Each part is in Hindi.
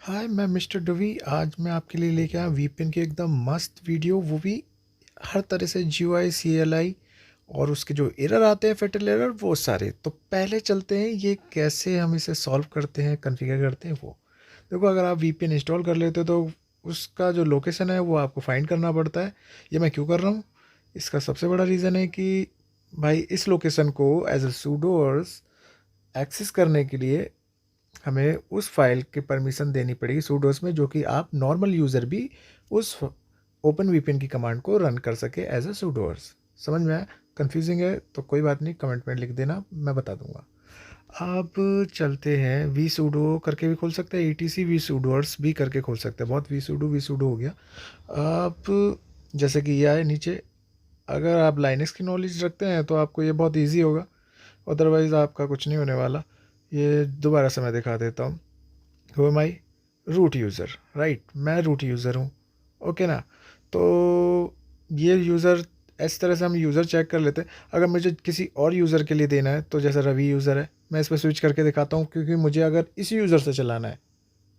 हाय, मैं मिस्टर डवी। आज मैं आपके लिए लेके आया वीपीएन की एकदम मस्त वीडियो, वो भी हर तरह से जीयूआई सीएलआई और उसके जो एरर आते हैं, फेटल एरर, वो सारे। तो पहले चलते हैं ये कैसे हम इसे सॉल्व करते हैं, कॉन्फ़िगर करते हैं वो। देखो, अगर आप वीपीएन इंस्टॉल कर लेते हो तो उसका जो लोकेशन है वो आपको फाइंड करना पड़ता है। ये मैं क्यों कर रहा हूँ? इसका सबसे बड़ा रीज़न है कि भाई इस लोकेशन को एज अ सूडोर्स एक्सेस करने के लिए हमें उस फाइल की परमिशन देनी पड़ेगी सूडोस में, जो कि आप नॉर्मल यूज़र भी उस ओपन वीपीएन की कमांड को रन कर सके एज अ सूडोर्स। समझ में आया? कंफ्यूजिंग है तो कोई बात नहीं, कमेंट में लिख देना, मैं बता दूंगा। अब चलते हैं, वी सूडो करके भी खोल सकते हैं, ईटीसी वी सूडोर्स भी करके खोल सकते हैं। बहुत वी सूडो हो गया। अब जैसे कि ये आए नीचे, अगर आप लाइनक्स की नॉलेज रखते हैं तो आपको ये बहुत ईजी होगा, अदरवाइज़ आपका कुछ नहीं होने वाला। ये दोबारा से मैं दिखा देता हूँ। Who am I? Root user, right, मैं रूट यूज़र हूँ। ओके ना? तो ये यूज़र, इस तरह से हम यूज़र चेक कर लेते हैं। अगर मुझे किसी और यूज़र के लिए देना है, तो जैसे रवि यूज़र है, मैं इस पर स्विच करके दिखाता हूँ, क्योंकि मुझे अगर इस यूज़र से चलाना है,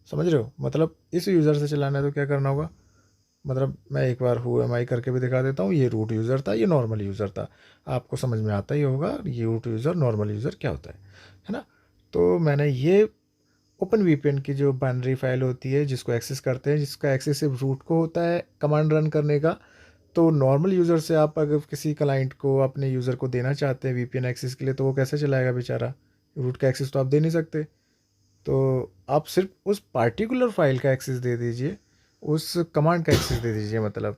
समझ रहे हो, मतलब इस यूज़र से चलाना है तो क्या करना होगा। मतलब मैं एक बार हु एम आई करके भी दिखा देता हूँ। ये रूट यूज़र था, ये नॉर्मल यूज़र था। आपको समझ में आता ही होगा ये रूट यूज़र नॉर्मल यूज़र क्या होता है ना? तो मैंने ये ओपन वीपीएन की जो बाइनरी फाइल होती है जिसको एक्सेस करते हैं, जिसका एक्सेस सिर्फ रूट को होता है कमांड रन करने का। तो नॉर्मल यूज़र से आप अगर किसी क्लाइंट को, अपने यूज़र को देना चाहते हैं वीपीएन एक्सेस के लिए, तो वो कैसे चलाएगा बेचारा? रूट का एक्सेस तो आप दे नहीं सकते। तो आप सिर्फ उस पार्टिकुलर फाइल का एक्सेस दे दीजिए, उस कमांड का एक्सेस दे दीजिए, मतलब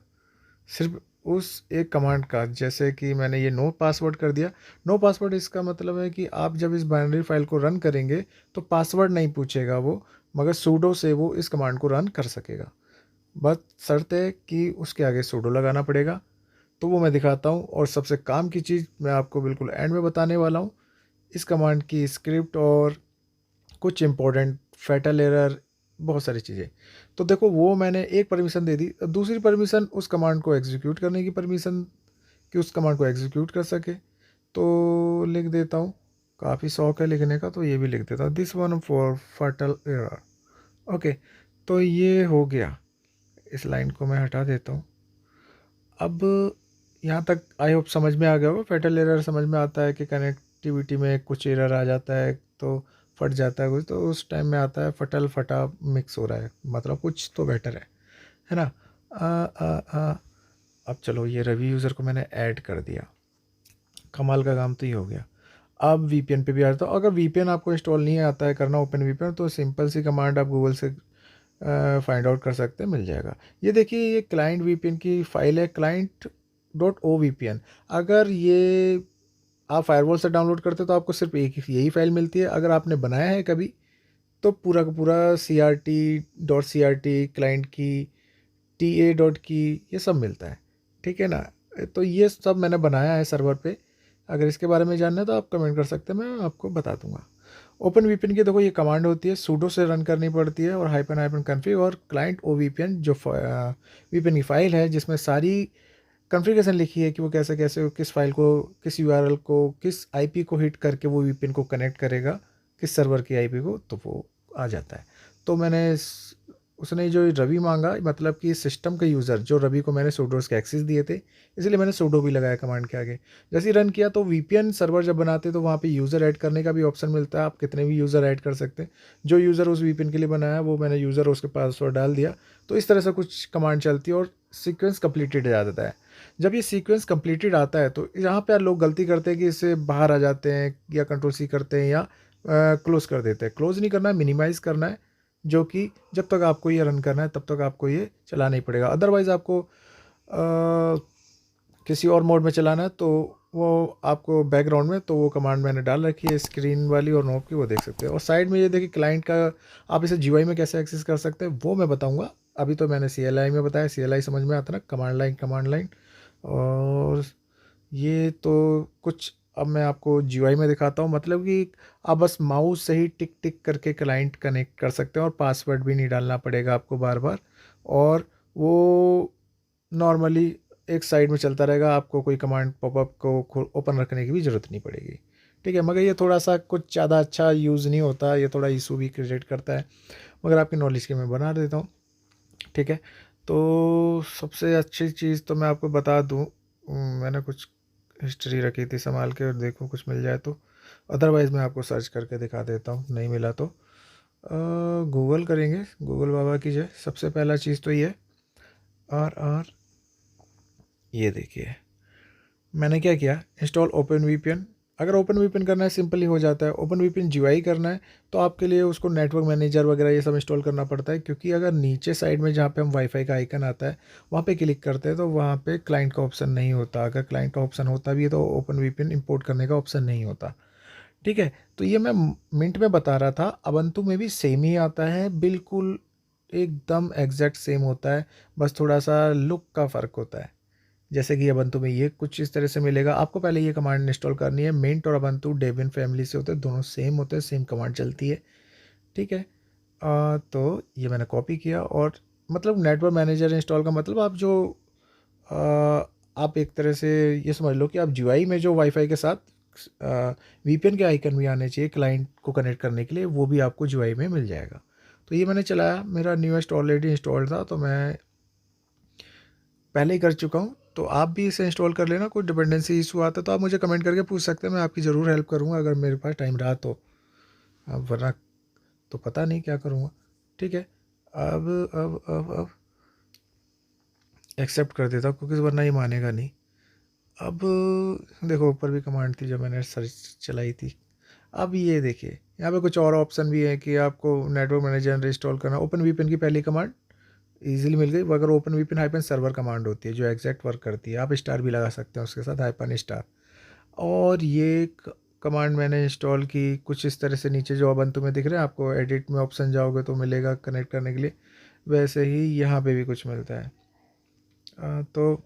सिर्फ उस एक कमांड का। जैसे कि मैंने ये नो पासवर्ड कर दिया। नो पासवर्ड इसका मतलब है कि आप जब इस बाइनरी फाइल को रन करेंगे तो पासवर्ड नहीं पूछेगा वो, मगर सूडो से वो इस कमांड को रन कर सकेगा। बस शर्त है कि उसके आगे सूडो लगाना पड़ेगा। तो वो मैं दिखाता हूँ, और सबसे काम की चीज़ मैं आपको बिल्कुल एंड में बताने वाला हूँ। इस कमांड की स्क्रिप्ट और कुछ इंपॉर्टेंट फैटल एरर, बहुत सारी चीज़ें। तो देखो, वो मैंने एक परमिशन दे दी। अब दूसरी परमिशन उस कमांड को एग्जीक्यूट करने की परमिशन, कि उस कमांड को एग्जीक्यूट कर सके। तो लिख देता हूँ, काफ़ी शौक है लिखने का तो ये भी लिख देता हूँ, this one for fatal error. Okay, तो ये हो गया। इस लाइन को मैं हटा देता हूँ। अब यहाँ तक आई होप समझ में आ गया होगा। फैटल एरर समझ में आता है कि कनेक्टिविटी में कुछ एरर आ जाता है तो फट जाता है कुछ, तो उस टाइम में आता है फटल फटा मिक्स हो रहा है, मतलब कुछ तो बेटर है ना? आ, आ, आ, अब चलो, ये रवि यूज़र को मैंने ऐड कर दिया, कमाल का काम तो ये हो गया। अब वीपीएन पे भी आता हूँ। अगर वीपीएन आपको इंस्टॉल नहीं आता है करना ओपन वीपीएन, तो सिंपल सी कमांड आप गूगल से फाइंड आउट कर सकते हैं, मिल जाएगा। ये देखिए, ये क्लाइंट वीपीएन की फाइल है, क्लाइंट डॉट ओ वीपीएन। अगर ये आप फायरवॉल से डाउनलोड करते हो तो आपको सिर्फ एक यही फाइल मिलती है। अगर आपने बनाया है कभी, तो पूरा का पूरा CRT.CRT क्लाइंट की TA.की ये सब मिलता है, ठीक है ना? तो ये सब मैंने बनाया है सर्वर पे। अगर इसके बारे में जानना है तो आप कमेंट कर सकते हैं, मैं आपको बता दूंगा। ओपन वीपीएन की देखो, ये कमांड होती है, सूडो से रन करनी पड़ती है, और हाइपन हाइपन कन्फिग और क्लाइंट ओ वीपीएन, जो वीपीएन की फाइल है जिसमें सारी कॉन्फ़िगरेशन लिखी है कि वो कैसे कैसे किस फाइल को, किस यूआरएल को, किस आईपी को हिट करके वो वीपीएन को कनेक्ट करेगा, किस सर्वर की आईपी को, तो वो आ जाता है। तो उसने जो रवि मांगा, मतलब कि सिस्टम का यूज़र, जो रवि को मैंने सूडोस के एक्सेस दिए थे, इसलिए मैंने सूडो भी लगाया कमांड के आगे। जैसे ही रन किया तो वीपीएन सर्वर जब बनाते तो वहाँ पे यूज़र ऐड करने का भी ऑप्शन मिलता है, आप कितने भी यूज़र ऐड कर सकते हैं। जो यूज़र उस वीपीएन के लिए बनाया वो मैंने यूज़र उसके पासवर्ड डाल दिया। तो इस तरह से कुछ कमांड चलती है और सीक्वेंस कंप्लीटेड आ जाता है। जब ये सीक्वेंस कंप्लीटेड आता है तो यहाँ पे लोग गलती करते हैं कि इससे बाहर आ जाते हैं, या कंट्रोल सी करते हैं, या क्लोज कर देते हैं। क्लोज नहीं करना है, मिनिमाइज़ करना है, जो कि जब तक आपको ये रन करना है तब तक आपको ये चलाना ही पड़ेगा। अदरवाइज़ आपको किसी और मोड में चलाना है तो वो आपको बैकग्राउंड में, तो वो कमांड मैंने डाल रखी है स्क्रीन वाली और नोब की, वो देख सकते हैं। और साइड में ये देखिए क्लाइंट का, आप इसे जीयूआई में कैसे एक्सेस कर सकते हैं वो मैं बताऊंगा। अभी तो मैंने सीएलआई में बताया, सीएलआई समझ में आता है ना, कमांड लाइन। और ये तो कुछ, अब मैं आपको जीयूआई में दिखाता हूँ। मतलब कि आप बस माउस से ही टिक टिक करके क्लाइंट कनेक्ट कर सकते हैं, और पासवर्ड भी नहीं डालना पड़ेगा आपको बार बार। और वो नॉर्मली एक साइड में चलता रहेगा, आपको कोई कमांड पॉपअप को ओपन रखने की भी ज़रूरत नहीं पड़ेगी, ठीक है, मगर ये थोड़ा सा कुछ ज़्यादा अच्छा यूज़ नहीं होता, ये थोड़ा इशू भी क्रिएट करता है, मगर आपकी नॉलेज के मैं बना देता हूँ। ठीक है, तो सबसे अच्छी चीज़ तो मैं आपको बता दूँ, मैंने कुछ हिस्ट्री रखी थी संभाल के, और देखो कुछ मिल जाए तो, अदरवाइज़ मैं आपको सर्च करके दिखा देता हूँ, नहीं मिला तो गूगल करेंगे, गूगल बाबा की जय। सबसे पहला चीज़ तो ये आर ये देखिए, मैंने क्या किया, इंस्टॉल ओपन वीपीएन। अगर ओपन वीपीएन करना है सिंपली हो जाता है। ओपन वीपीएन जीयूआई करना है तो आपके लिए उसको नेटवर्क मैनेजर वगैरह ये सब इंस्टॉल करना पड़ता है, क्योंकि अगर नीचे साइड में जहाँ पे हम वाईफाई का आइकन आता है वहाँ पे क्लिक करते हैं तो वहाँ पे क्लाइंट का ऑप्शन नहीं होता। अगर क्लाइंट का ऑप्शन होता भी है तो ओपन वीपीएन इंपोर्ट करने का ऑप्शन नहीं होता। ठीक है, तो ये मैं मिनट में बता रहा था, अबंतु में भी सेम ही आता है, बिल्कुल एकदम एग्जैक्ट सेम होता है, बस थोड़ा सा लुक का फ़र्क होता है। जैसे कि अबंतु में ये कुछ इस तरह से मिलेगा आपको। पहले ये कमांड इंस्टॉल करनी है। मिंट और अबंतु डेबियन फैमिली से होते हैं, दोनों सेम होते हैं, सेम कमांड चलती है। ठीक है, तो ये मैंने कॉपी किया, और मतलब नेटवर्क मैनेजर इंस्टॉल का मतलब आप जो आ, आप एक तरह से ये समझ लो कि आप जीयूआई में जो वाईफाई के साथ वीपीएन के आइकन भी आने चाहिए क्लाइंट को कनेक्ट करने के लिए, वो भी आपको जीयूआई में मिल जाएगा। तो ये मैंने चलाया, मेरा न्यूएस्ट ऑलरेडी इंस्टॉल्ड था, तो मैं पहले ही कर चुका हूँ। तो आप भी इसे इंस्टॉल कर लेना। कोई डिपेंडेंसी इशू आता है तो आप मुझे कमेंट करके पूछ सकते हैं, मैं आपकी ज़रूर हेल्प करूँगा अगर मेरे पास टाइम रहा तो। अब वरना तो पता नहीं क्या करूँगा। ठीक है, अब एक्सेप्ट कर देता हूँ, क्योंकि वरना ये मानेगा नहीं। अब देखो ऊपर भी कमांड थी जो मैंने सर्च चलाई थी। अब ये देखिए यहाँ पे कुछ और ऑप्शन भी है कि आपको नेटवर्क मैनेजर इंस्टॉल करना। ओपन वीपीएन की पहली कमांड ईजिली मिल गई। अगर open VPN hyphen server command होती है जो एग्जैक्ट वर्क करती है, आप स्टार भी लगा सकते हैं उसके साथ, हाइपन स्टार। और ये कमांड मैंने इंस्टॉल की कुछ इस तरह से। नीचे जो अबंतु में दिख रहे हैं आपको, एडिट में ऑप्शन जाओगे तो मिलेगा कनेक्ट करने के लिए, वैसे ही यहाँ पे भी कुछ मिलता है। तो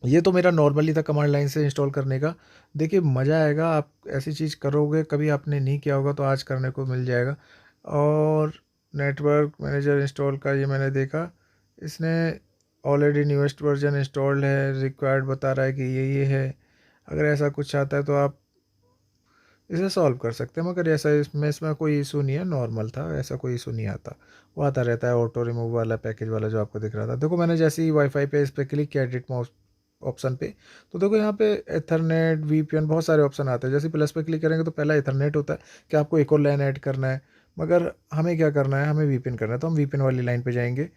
ये तो मेरा नॉर्मली था कमांड लाइन से इंस्टॉल करने का। देखिए मज़ा आएगा, आप ऐसी चीज़ करोगे कभी आपने नहीं किया होगा तो आज करने को मिल जाएगा। और नेटवर्क मैनेजर इंस्टॉल का ये मैंने देखा, इसने ऑलरेडी न्यूएस्ट वर्जन इंस्टॉल्ड है, रिक्वायर्ड बता रहा है कि ये है। अगर ऐसा कुछ आता है तो आप इसे सॉल्व कर सकते हैं, मगर ऐसा इसमें कोई इशू नहीं है, नॉर्मल था, ऐसा कोई इशू नहीं आता। वो आता रहता है ऑटो रिमूव वाला, पैकेज वाला जो आपको दिख रहा था। देखो मैंने जैसे ही वाईफाई पे इस पर क्लिक किया एडिट माउस ऑप्शन पे, तो देखो यहाँ पे एथरनेट वीपीएन बहुत सारे ऑप्शन आते हैं। जैसे प्लस पे क्लिक करेंगे तो पहला एथरनेट होता है कि आपको एक और लाइन ऐड करना है, मगर हमें क्या करना है, हमें वीपीएन करना है, तो हम वीपीएन वाली लाइन पे जाएंगे।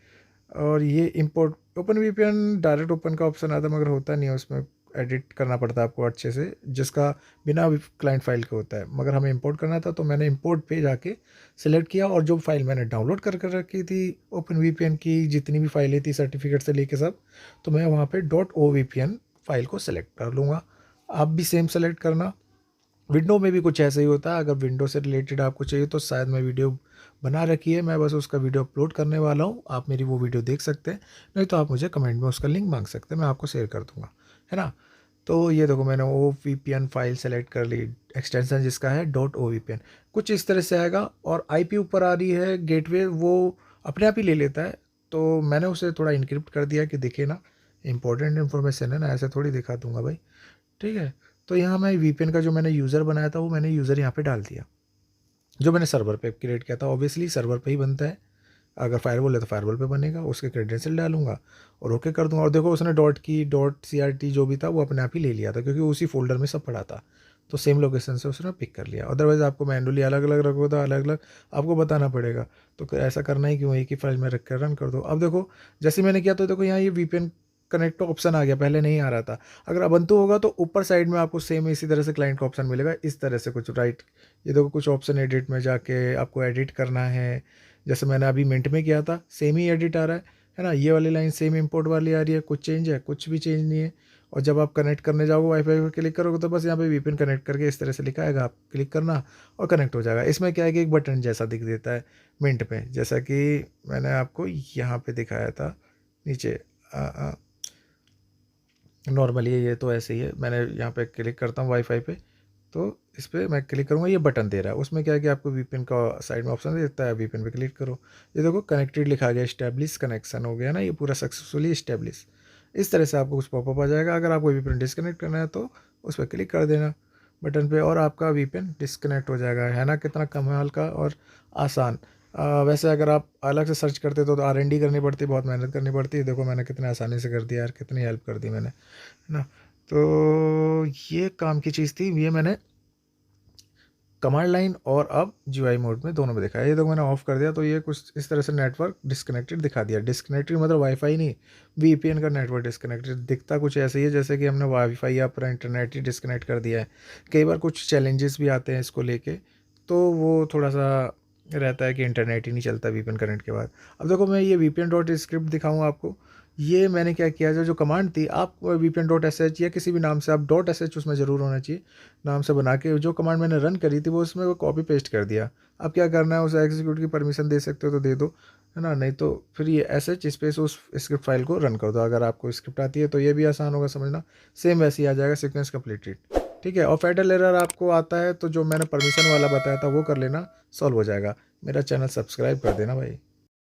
और ये import open VPN direct open का ऑप्शन आता है, मगर होता नहीं है उसमें, एडिट करना पड़ता है आपको अच्छे से, जिसका बिना क्लाइंट फाइल के होता है। मगर हमें इंपोर्ट करना था तो मैंने इंपोर्ट पे जाके सिलेक्ट किया, और जो फाइल मैंने डाउनलोड कर कर रखी थी ओपन वीपीएन की, जितनी भी फाइलें थी सर्टिफिकेट से लेके सब, तो मैं वहाँ पे .ovpn फाइल को सिलेक्ट कर लूँगा। आप भी सेम सेलेक्ट करना। विंडो में भी कुछ ऐसा ही होता है। अगर विंडो से रिलेटेड आपको चाहिए तो शायद मैं वीडियो बना रखी है, मैं बस उसका वीडियो अपलोड करने वाला हूँ, आप मेरी वो वीडियो देख सकते हैं। नहीं तो आप मुझे कमेंट में उसका लिंक मांग सकते हैं, मैं आपको शेयर कर दूँगा, है ना। तो ये देखो मैंने O V P N file select कर ली, एक्सटेंशन जिसका है .ovpn। कुछ इस तरह से आएगा, और आईपी ऊपर आ रही है, गेटवे वो अपने आप ही ले लेता है। तो मैंने उसे थोड़ा इनक्रिप्ट कर दिया कि दिखे ना, इंपॉर्टेंट इन्फॉर्मेशन है ना, ऐसे थोड़ी दिखा दूंगा भाई। ठीक है, तो यहाँ मैं वीपीएन का जो मैंने यूज़र बनाया था वो मैंने यूज़र यहाँ पे डाल दिया, जो मैंने सर्वर पे क्रिएट किया था। ऑब्वियसली सर्वर पे ही बनता है, अगर फायरवॉल है तो फायरवॉल पे बनेगा। उसके क्रेडेंशियल डालूंगा और ओके कर दूंगा। और देखो उसने .CRT जो भी था वो अपने आप ही ले लिया था, क्योंकि उसी फोल्डर में सब पड़ा था, तो सेम लोकेशन से उसने पिक कर लिया। अदरवाइज़ आपको मैनुअली अलग अलग रखो तो अलग अलग आपको बताना पड़ेगा। तो ऐसा करना ही क्यों, एक ही फाइल में रख कर रन कर दो। अब देखो जैसे मैंने किया तो देखो यहाँ ये वीपीएन कनेक्ट ऑप्शन आ गया, पहले नहीं आ रहा था। अगर अबंतु होगा तो ऊपर साइड में आपको सेम इसी तरह से क्लाइंट का ऑप्शन मिलेगा, इस तरह से कुछ राइट। ये देखो कुछ ऑप्शन एडिट में जाके आपको एडिट करना है, जैसे मैंने अभी मिनट में किया था, सेम ही एडिट आ रहा है ना। ये वाली लाइन सेम इंपोर्ट वाली आ रही है, कुछ चेंज है, कुछ भी चेंज नहीं है। और जब आप कनेक्ट करने जाओगे वाईफाई पर क्लिक करोगे तो बस यहाँ पे वीपीएन कनेक्ट करके इस तरह से लिखा आएगा, आप क्लिक करना और कनेक्ट हो जाएगा। इसमें क्या है कि एक बटन जैसा दिख देता है मिनट पे, जैसा कि मैंने आपको यहाँ पे दिखाया था नीचे। नॉर्मली ये तो ऐसे ही है। मैंने यहाँ पे क्लिक करता हूँ वाईफाई पे, तो इस पर मैं क्लिक करूँगा, ये बटन दे रहा है। उसमें क्या है कि आपको वीपीएन का साइड में ऑप्शन देता है, वीपीएन पे क्लिक करो, ये देखो कनेक्टेड लिखा गया, इस्टेब्लिश कनेक्शन हो गया ना, ये पूरा सक्सेसफुली इस्टेब्लिश। इस तरह से आपको कुछ पॉपअप आ जाएगा। अगर आपको वीपीएन डिस्कनेक्ट करना है तो उस पर क्लिक कर देना, बटन पे और आपका वीपीएन डिस्कनेक्ट हो जाएगा। है ना कितना कमाल का और आसान। वैसे अगर आप अलग से सर्च करते तो R&D करनी पड़ती, बहुत मेहनत करनी पड़ती। देखो मैंने कितने आसानी से कर दिया यार, कितनी हेल्प कर दी मैंने, है ना। तो ये काम की चीज़ थी, ये मैंने कमांड लाइन और अब GUI मोड में दोनों में दिखाया। ये देखो मैंने ऑफ कर दिया तो ये कुछ इस तरह से नेटवर्क डिस्कनेक्टेड दिखा दिया। डिस्कनेक्टेड मतलब वाईफाई नहीं, वीपीएन का नेटवर्क डिस्कनेक्टेड दिखता कुछ ऐसे ही है जैसे कि हमने वाईफाई या अपना इंटरनेट ही डिस्कनेक्ट कर दिया है। कई बार कुछ चैलेंजेस भी आते हैं इसको लेके, तो वो थोड़ा सा रहता है कि इंटरनेट ही नहीं चलता वीपीएन कनेक्ट के बाद। अब देखो मैं ये वीपीएन डॉट स्क्रिप्ट दिखाऊँ आपको। ये मैंने क्या किया, जो कमांड थी, आप वीपीएन डॉट sh या किसी भी नाम से, आप डॉट sh उसमें ज़रूर होना चाहिए, नाम से बना के जो कमांड मैंने रन करी थी वो उसमें वो कॉपी पेस्ट कर दिया। अब क्या करना है, उसे एग्जीक्यूट की परमिशन दे सकते हो तो दे दो, है ना, नहीं तो फिर ये sh स्पेस उस स्क्रिप्ट फाइल को रन कर दो। अगर आपको स्क्रिप्ट आती है तो ये भी आसान होगा समझना, सेम वैसे ही आ जाएगा, सीक्वेंस कंप्लीटेड। ठीक है, और फेटल एरर आपको आता है तो जो मैंने परमिशन वाला बताया था वो कर लेना, सॉल्व हो जाएगा। मेरा चैनल सब्सक्राइब कर देना भाई।